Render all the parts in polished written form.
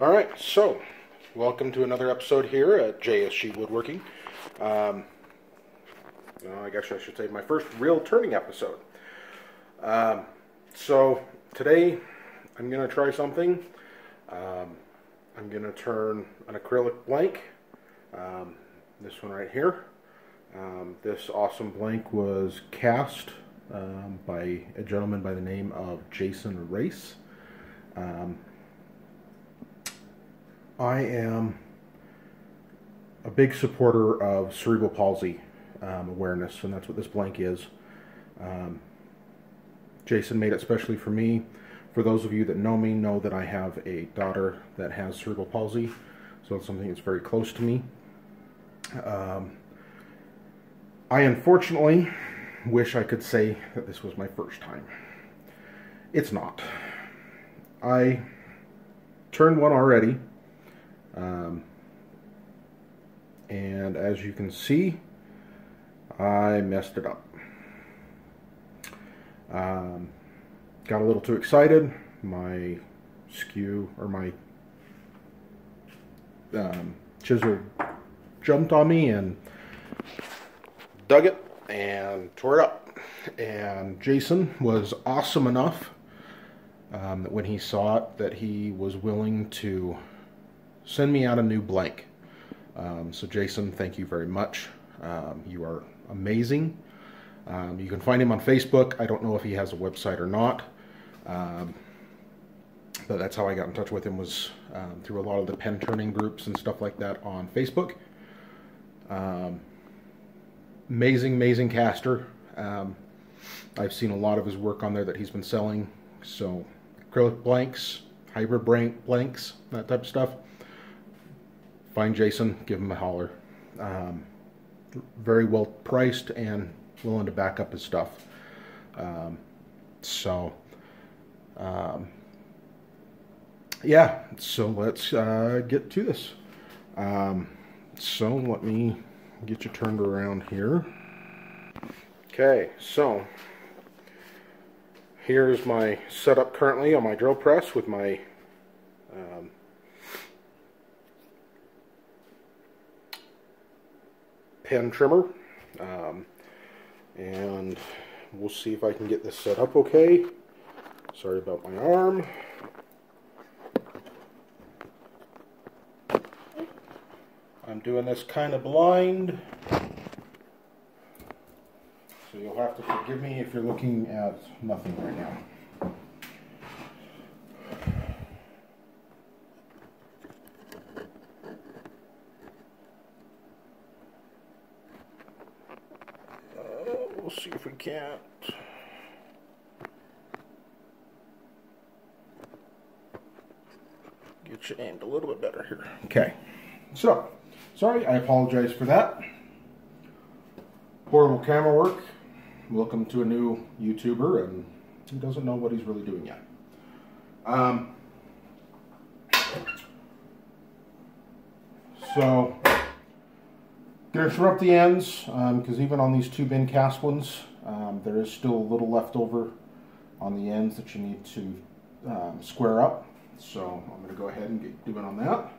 All right, so welcome to another episode here at JSG Woodworking. I guess I should say my first real turning episode. So today I'm going to try something. I'm going to turn an acrylic blank. This one right here. This awesome blank was cast by a gentleman by the name of Jason Race. I am a big supporter of cerebral palsy awareness, and that's what this blank is. Jason made it specially for me. For those of you that know me, know that I have a daughter that has cerebral palsy, so it's something that's very close to me. I unfortunately wish I could say that this was my first time. It's not. I turned one already. And as you can see, I messed it up. Got a little too excited. My skew, or my chisel jumped on me and dug it and tore it up. And Jason was awesome enough that when he saw it, that he was willing to send me out a new blank. So Jason, thank you very much. You are amazing. You can find him on Facebook. I don't know if he has a website or not. But that's how I got in touch with him, was through a lot of the pen turning groups and stuff like that on Facebook. Amazing caster. I've seen a lot of his work on there that he's been selling. So acrylic blanks, hybrid blanks, that type of stuff. Find Jason, give him a holler. Very well priced and willing to back up his stuff. Yeah, so let's get to this. So let me get you turned around here. Okay, so here's my setup currently on my drill press with my pen trimmer, and we'll see if I can get this set up okay. Sorry about my arm. I'm doing this kind of blind, so you'll have to forgive me if you're looking at nothing right now. We'll see if we can't. Get you aimed a little bit better here. Okay. So, sorry, I apologize for that. Horrible camera work. Welcome to a new YouTuber, and he doesn't know what he's really doing yet. So, gonna trim up the ends, because even on these 2-bin cast ones, there is still a little left over on the ends that you need to square up. So I'm going to go ahead and get doing on that.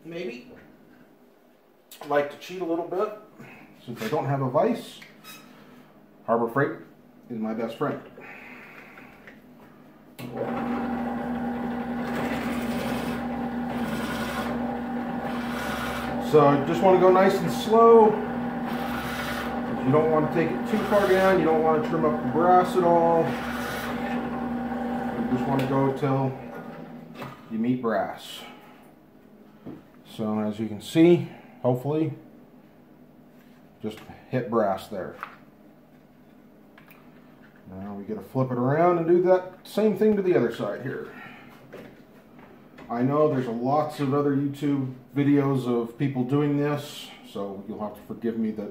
Maybe like to cheat a little bit. Since I don't have a vise, Harbor Freight is my best friend. So just want to go nice and slow. You don't want to take it too far down. You don't want to trim up the brass at all. You just want to go till you meet brass. So as you can see, hopefully, just hit brass there. Now we got to flip it around and do that same thing to the other side here. I know there's lots of other YouTube videos of people doing this, so you'll have to forgive me that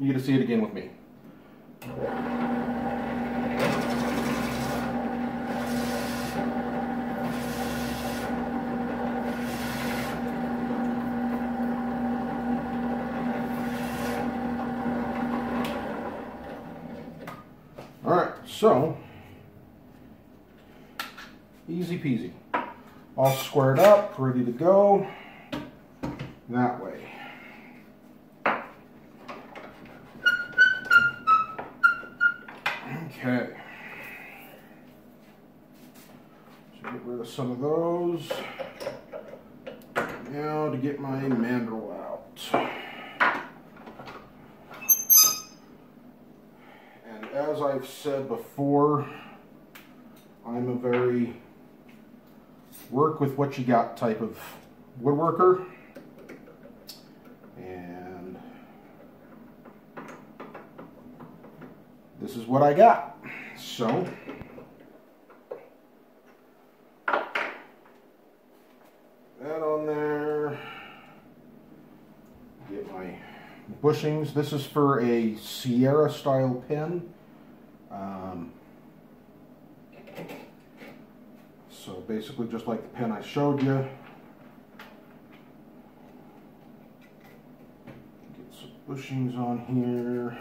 you get to see it again with me. So, easy peasy. All squared up, ready to go. That way. Okay. So get rid of some of those. Now to get my mandrel out. And as I've said before, I'm a very work with what you got type of woodworker. And this is what I got. So that on there. Get my bushings. This is for a Sierra style pen. So basically just like the pen I showed you. Get some bushings on here.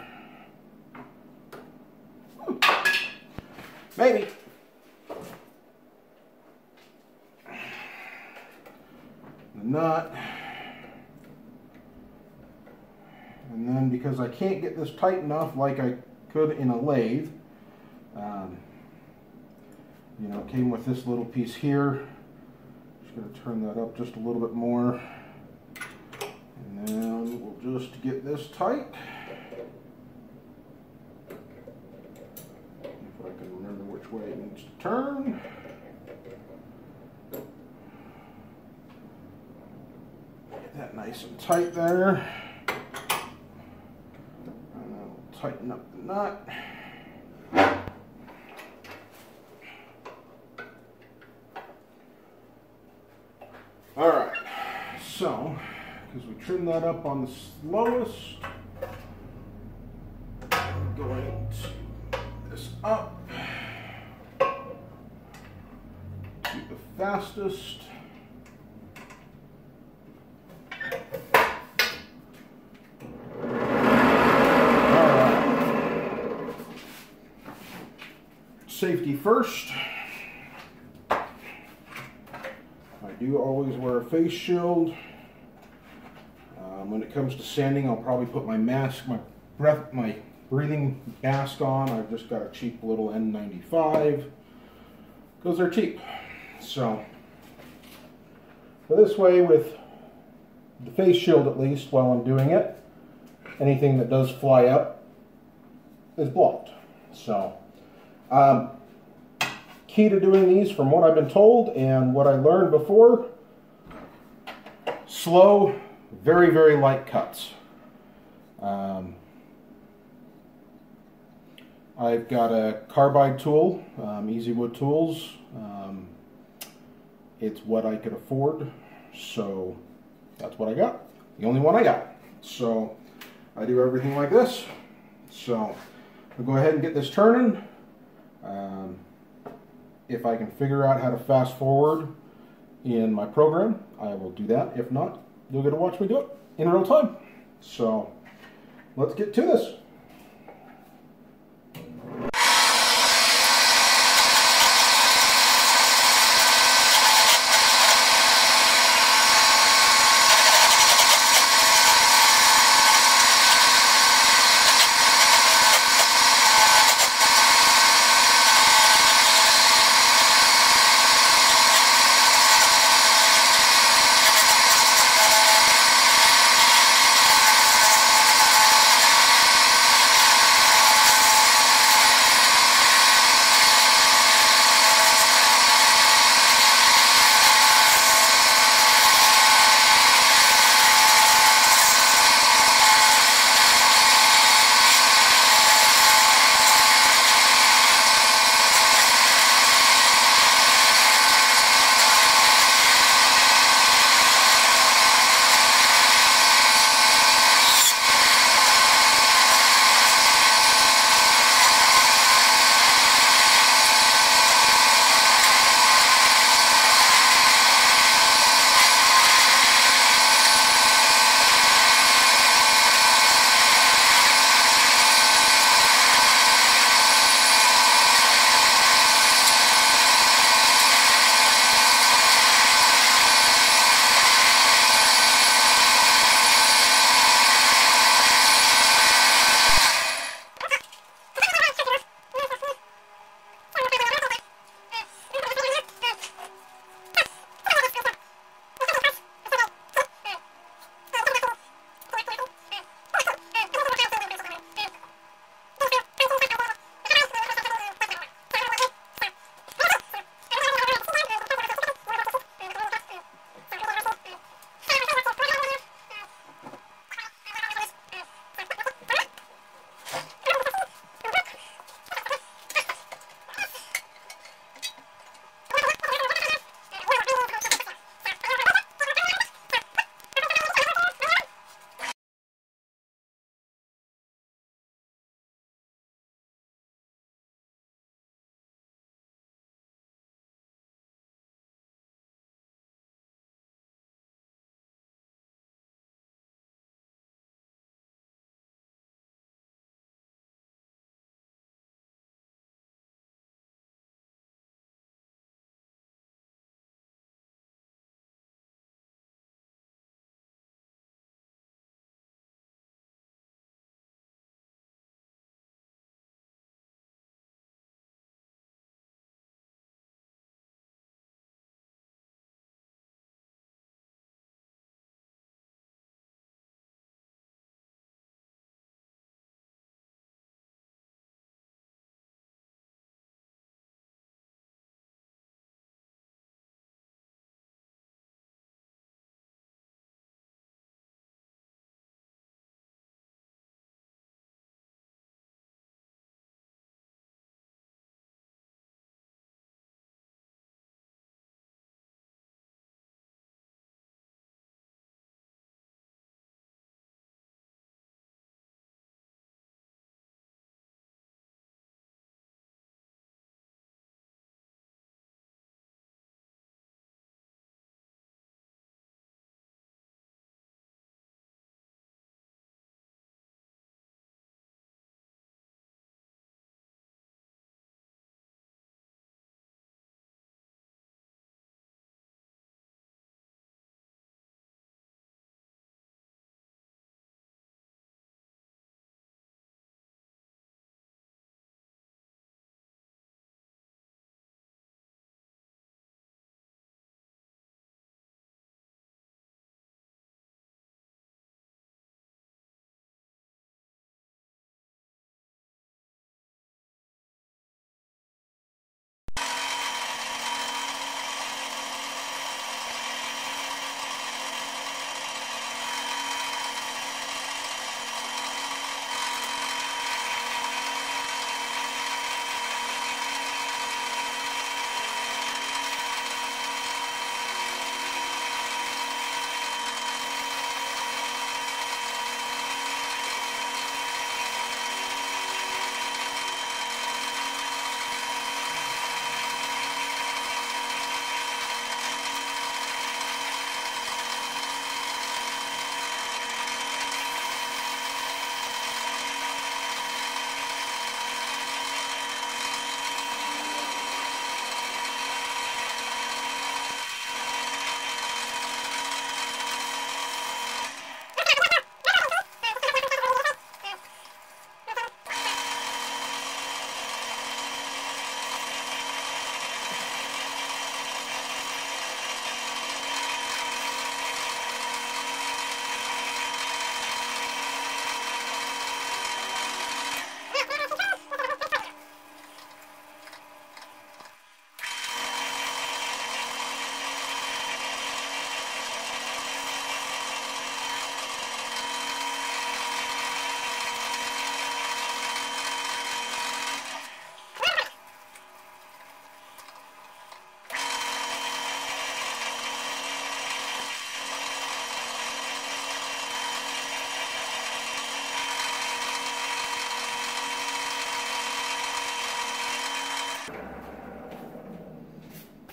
Maybe. The nut. And then because I can't get this tight enough like I could in a lathe, you know, it came with this little piece here. Just going to turn that up just a little bit more. And then we'll just get this tight. If I can remember which way it needs to turn. Get that nice and tight there. And then we'll tighten up the nut. Alright, so, because we trimmed that up on the slowest, I'm going to this up to the fastest. Alright, safety first. I do always wear a face shield. When it comes to sanding, I'll probably put my mask, my breathing mask on. I've just got a cheap little N95 because they're cheap. So this way, with the face shield at least, while I'm doing it, anything that does fly up is blocked. So key to doing these, from what I've been told and what I learned before, slow, very, very light cuts. I've got a carbide tool, Easy Wood Tools. It's what I could afford, so that's what I got. The only one I got. So I do everything like this. So I'll go ahead and get this turning. If I can figure out how to fast forward in my program, I will do that. If not, you'll get to watch me do it in real time. So let's get to this.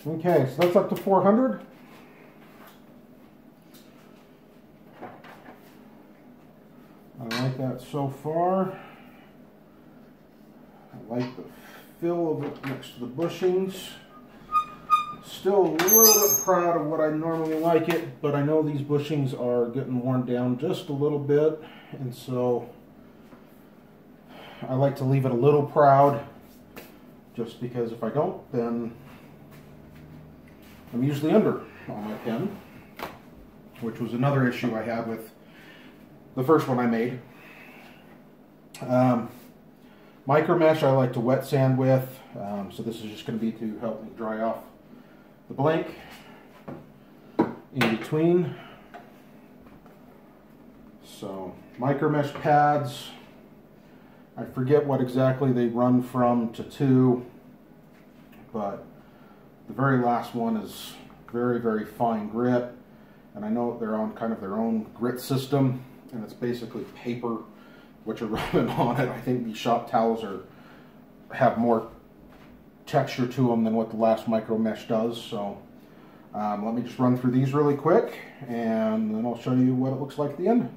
Okay, so that's up to 400. I like that so far. I like the feel of it next to the bushings. Still a little bit proud of what I normally like it, but I know these bushings are getting worn down just a little bit, and so I like to leave it a little proud, just because if I don't, then I'm usually under on my pen, which was another issue I had with the first one I made. Micro mesh I like to wet sand with, so this is just going to be to help me dry off the blank in between. So micro mesh pads, I forget what exactly they run from to 2, but the very last one is very, very fine grit, and I know they're on kind of their own grit system, and it's basically paper which are running on it. I think these shop towels have more texture to them than what the last micro mesh does. So let me just run through these really quick, and then I'll show you what it looks like at the end.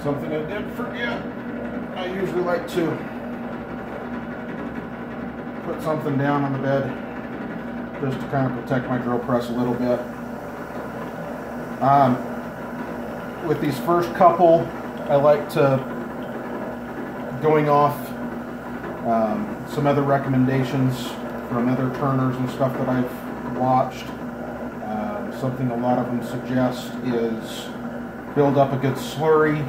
Something I did forget, I usually like to put something down on the bed just to kind of protect my drill press a little bit. With these first couple, I like to, going off some other recommendations from other turners and stuff that I've watched, something a lot of them suggest is build up a good slurry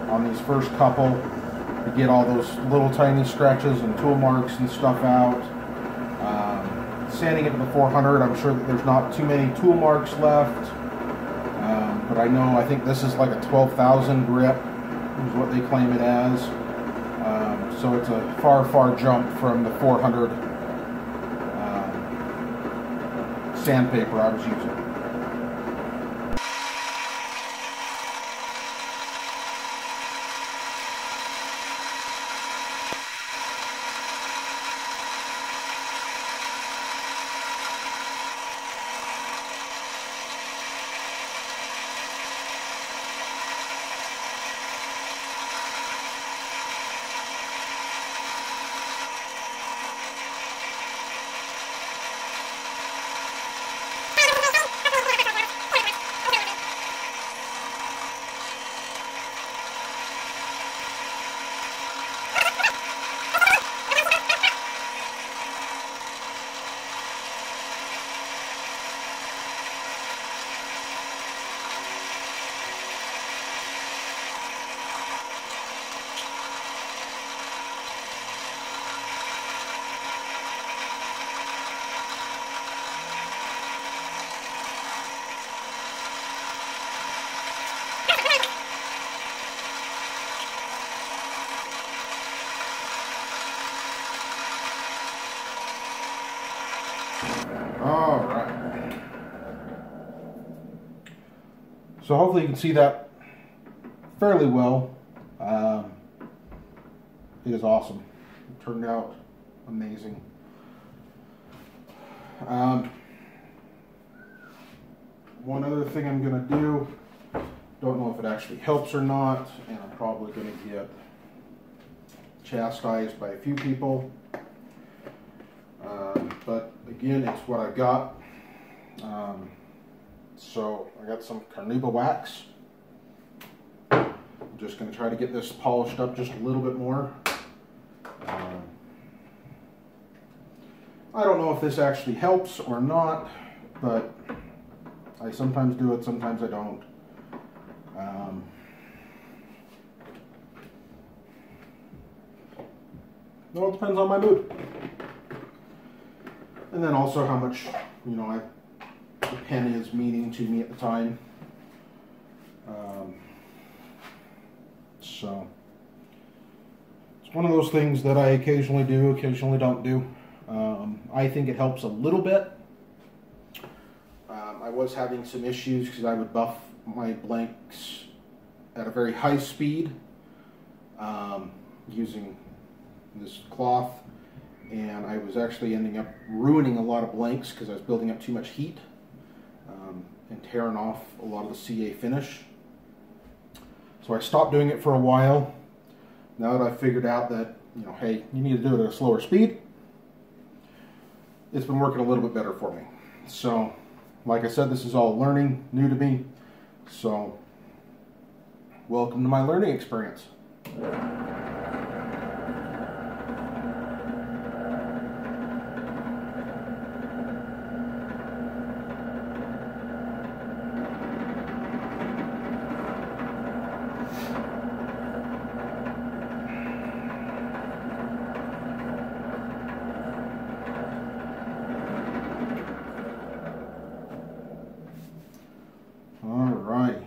on these first couple to get all those little tiny scratches and tool marks and stuff out. Sanding it to the 400, I'm sure that there's not too many tool marks left, but I think this is like a 12,000 grit is what they claim it as, so it's a far jump from the 400 sandpaper I was using. All right. So hopefully you can see that fairly well. It is awesome. It turned out amazing. One other thing I'm going to do, don't know if it actually helps or not, and I'm probably going to get chastised by a few people. But again, it's what I've got. So I got some Carnauba wax. I'm just going to try to get this polished up just a little bit more. I don't know if this actually helps or not, but I sometimes do it, sometimes I don't. It all depends on my mood. And then also how much, the pen is meaning to me at the time. So, it's one of those things that I occasionally do, occasionally don't do. I think it helps a little bit. I was having some issues because I would buff my blanks at a very high speed using this cloth, and I was actually ending up ruining a lot of blanks because I was building up too much heat and tearing off a lot of the CA finish. So I stopped doing it for a while. Now that I've figured out that, you know, hey, you need to do it at a slower speed, it's been working a little bit better for me. So, like I said, this is all learning, new to me. So, welcome to my learning experience. Alright,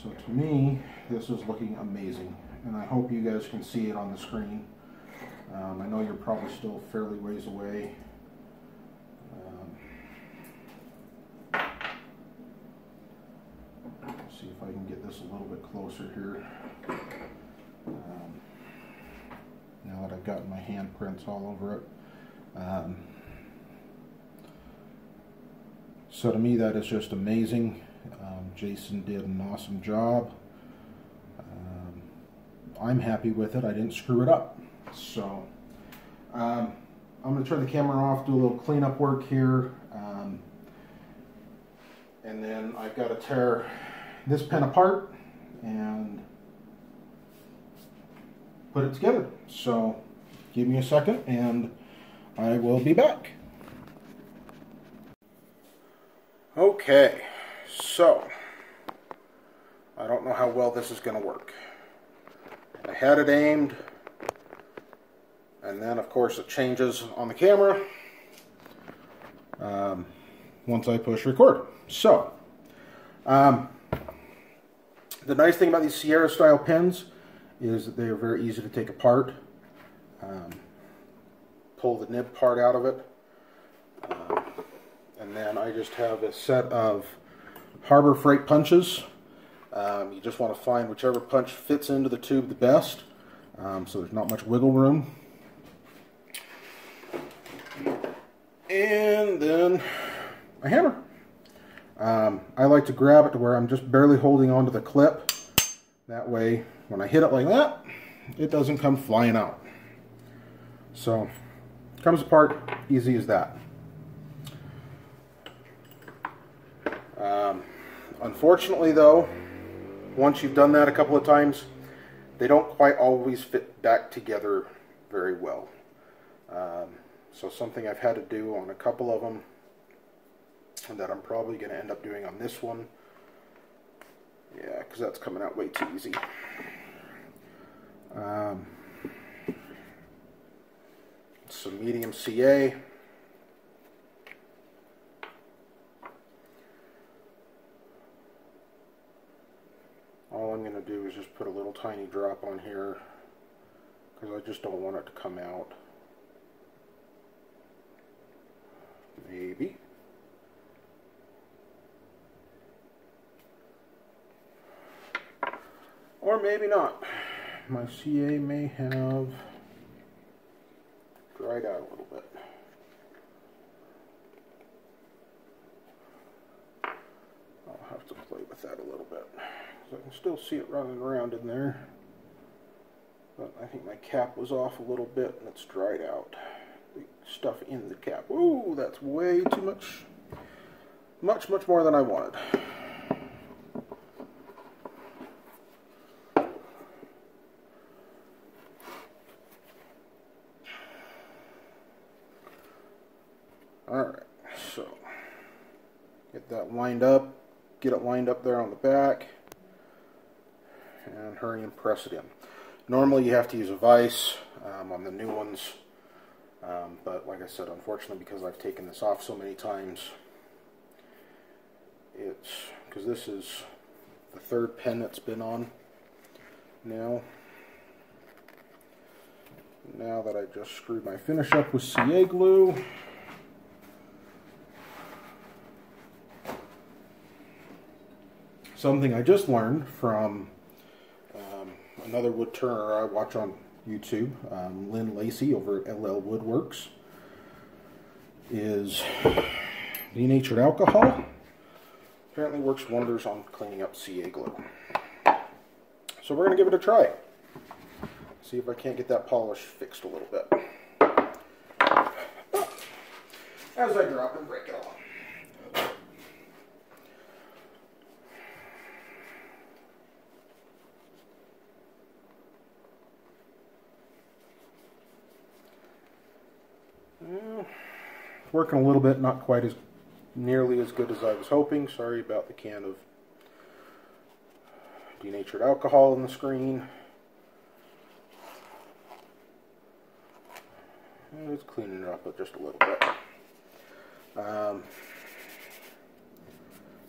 so to me, this is looking amazing, and I hope you guys can see it on the screen. I know you're probably still fairly ways away. See if I can get this a little bit closer here. Now that I've gotten my handprints all over it. So to me, that is just amazing. Jason did an awesome job. I'm happy with it. I didn't screw it up. So I'm going to turn the camera off, do a little cleanup work here. And then I've got to tear this pen apart and put it together. So give me a second and I will be back. Okay, so I don't know how well this is going to work. I had it aimed, and then of course it changes on the camera once I push record. So, the nice thing about these Sierra style pens is that they are very easy to take apart. Pull the nib part out of it. And then I just have a set of Harbor Freight punches. You just want to find whichever punch fits into the tube the best, so there's not much wiggle room. And then a hammer. I like to grab it to where I'm just barely holding onto the clip. That way, when I hit it like that, it doesn't come flying out. So, it comes apart easy as that. Unfortunately though, once you've done that a couple of times, they don't quite always fit back together very well. So something I've had to do on a couple of them, and that I'm probably going to end up doing on this one. Yeah, because that's coming out way too easy. Some medium CA. All I'm going to do is just put a little tiny drop on here because I just don't want it to come out. Maybe. Or maybe not. My CA may have dried out a little bit. I'll have to play with that a little bit. I can still see it running around in there, but I think my cap was off a little bit and it's dried out. The stuff in the cap. Ooh, that's way too much. Much more than I wanted. Alright, so get that lined up, get it lined up there on the back, and hurry and press it in. Normally you have to use a vise on the new ones, but like I said, unfortunately, because I've taken this off so many times, it's because this is the third pen that's been on now. Now that I just screwed my finish up with CA glue, something I just learned from another wood turner I watch on YouTube, Lynn Lacey over at LL Woodworks, is denatured alcohol. Apparently works wonders on cleaning up CA glue. So we're going to give it a try. See if I can't get that polish fixed a little bit. As I drop and break it off. Working a little bit, not quite as nearly as good as I was hoping. Sorry about the can of denatured alcohol in the screen. It's cleaning it up just a little bit.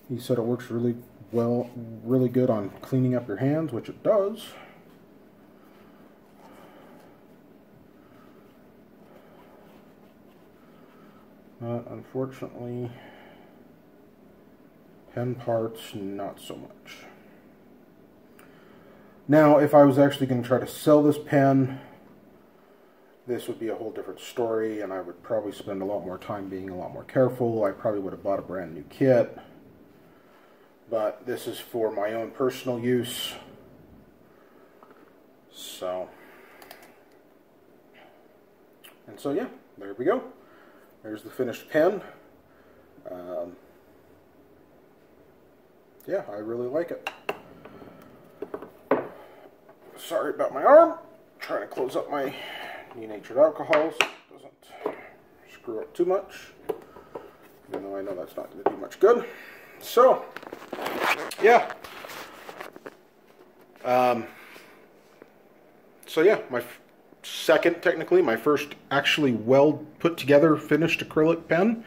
He said it works really well, really good on cleaning up your hands, which it does. Unfortunately, pen parts, not so much. Now, if I was actually going to try to sell this pen, this would be a whole different story, and I would probably spend a lot more time being a lot more careful. I probably would have bought a brand new kit. But this is for my own personal use. So, and so yeah, there we go. There's the finished pen. Yeah, I really like it. Sorry about my arm. Trying to close up my denatured alcohol so it doesn't screw up too much. Even though I know that's not going to do much good. So, yeah. So yeah, my second, technically, my first actually well put together finished acrylic pen.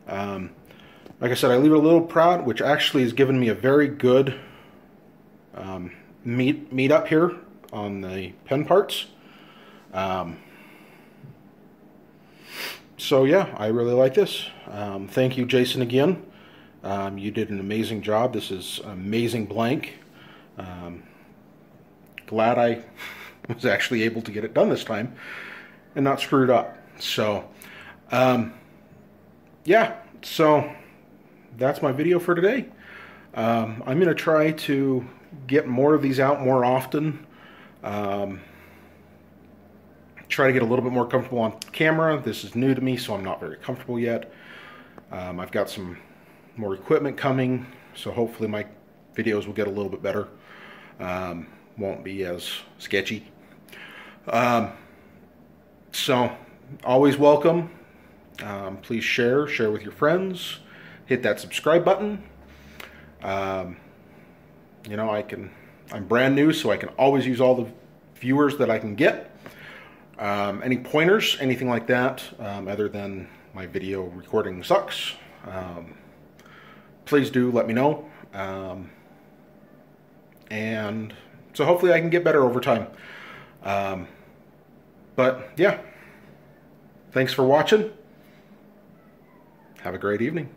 Like I said, I leave it a little proud, which actually has given me a very good meet up here on the pen parts. So yeah, I really like this. Thank you, Jason, again. You did an amazing job. This is amazing blank. Glad I was actually able to get it done this time and not screwed up. So, yeah, so that's my video for today. I'm going to try to get more of these out more often. Try to get a little bit more comfortable on camera. This is new to me, so I'm not very comfortable yet. I've got some more equipment coming, so hopefully my videos will get a little bit better. Won't be as sketchy. So, always welcome. Please share with your friends. Hit that subscribe button. You know, I'm brand new, so I can always use all the viewers that I can get. Any pointers, anything like that, other than my video recording sucks, please do let me know. And so hopefully I can get better over time. But yeah, thanks for watching. Have a great evening.